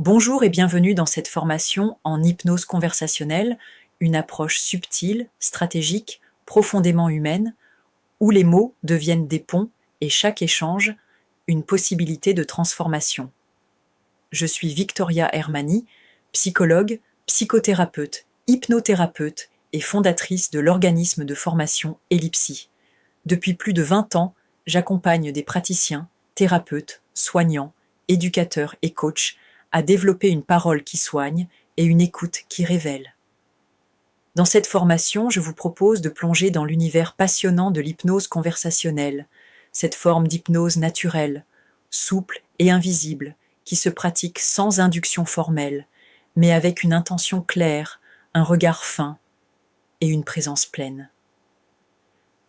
Bonjour et bienvenue dans cette formation en hypnose conversationnelle, une approche subtile, stratégique, profondément humaine, où les mots deviennent des ponts et chaque échange une possibilité de transformation. Je suis Victoria Hermani, psychologue, psychothérapeute, hypnothérapeute et fondatrice de l'organisme de formation Ellipsi. Depuis plus de 20 ans, j'accompagne des praticiens, thérapeutes, soignants, éducateurs et coachs à développer une parole qui soigne et une écoute qui révèle. Dans cette formation, je vous propose de plonger dans l'univers passionnant de l'hypnose conversationnelle, cette forme d'hypnose naturelle, souple et invisible, qui se pratique sans induction formelle, mais avec une intention claire, un regard fin et une présence pleine.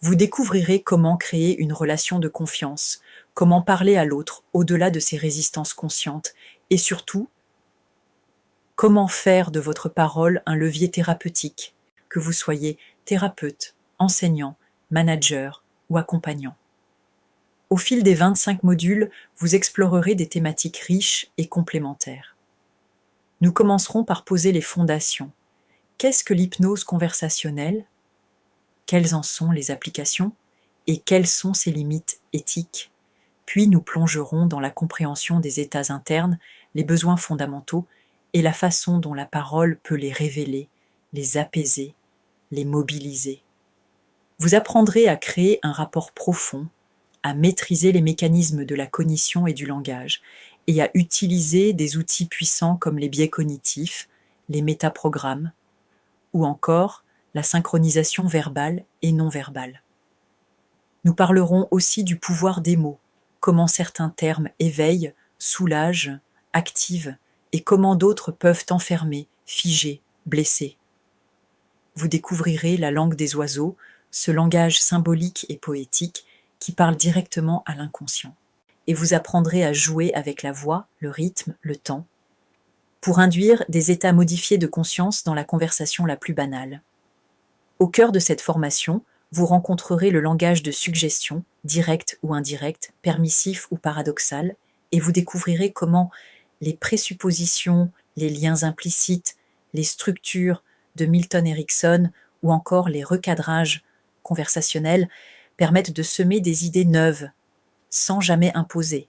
Vous découvrirez comment créer une relation de confiance, comment parler à l'autre au-delà de ses résistances conscientes et surtout, comment faire de votre parole un levier thérapeutique, que vous soyez thérapeute, enseignant, manager ou accompagnant. Au fil des 25 modules, vous explorerez des thématiques riches et complémentaires. Nous commencerons par poser les fondations. Qu'est-ce que l'hypnose conversationnelle ? Quelles en sont les applications et quelles sont ses limites éthiques ? Puis nous plongerons dans la compréhension des états internes, les besoins fondamentaux et la façon dont la parole peut les révéler, les apaiser, les mobiliser. Vous apprendrez à créer un rapport profond, à maîtriser les mécanismes de la cognition et du langage, et à utiliser des outils puissants comme les biais cognitifs, les métaprogrammes, ou encore la synchronisation verbale et non verbale. Nous parlerons aussi du pouvoir des mots, comment certains termes éveillent, soulagent, activent, et comment d'autres peuvent enfermer, figer, blesser. Vous découvrirez la langue des oiseaux, ce langage symbolique et poétique qui parle directement à l'inconscient. Et vous apprendrez à jouer avec la voix, le rythme, le temps, pour induire des états modifiés de conscience dans la conversation la plus banale. Au cœur de cette formation, vous rencontrerez le langage de suggestion, direct ou indirect, permissif ou paradoxal, et vous découvrirez comment les présuppositions, les liens implicites, les structures de Milton Erickson ou encore les recadrages conversationnels permettent de semer des idées neuves, sans jamais imposer.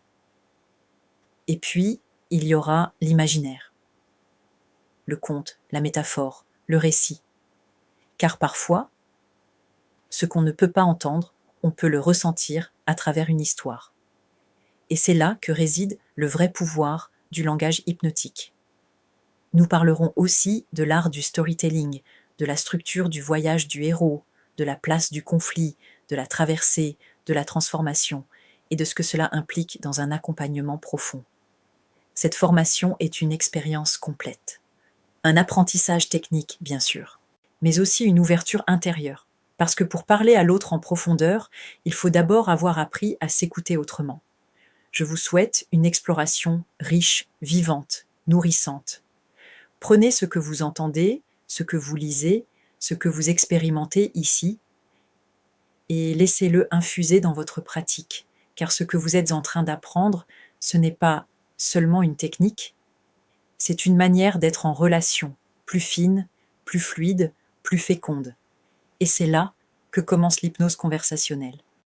Et puis, il y aura l'imaginaire, le conte, la métaphore, le récit. Car parfois, ce qu'on ne peut pas entendre, on peut le ressentir à travers une histoire. Et c'est là que réside le vrai pouvoir du langage hypnotique. Nous parlerons aussi de l'art du storytelling, de la structure du voyage du héros, de la place du conflit, de la traversée, de la transformation, et de ce que cela implique dans un accompagnement profond. Cette formation est une expérience complète. Un apprentissage technique, bien sûr, mais aussi une ouverture intérieure. Parce que pour parler à l'autre en profondeur, il faut d'abord avoir appris à s'écouter autrement. Je vous souhaite une exploration riche, vivante, nourrissante. Prenez ce que vous entendez, ce que vous lisez, ce que vous expérimentez ici, et laissez-le infuser dans votre pratique, car ce que vous êtes en train d'apprendre, ce n'est pas seulement une technique, c'est une manière d'être en relation, plus fine, plus fluide, plus féconde. Et c'est là que commence l'hypnose conversationnelle.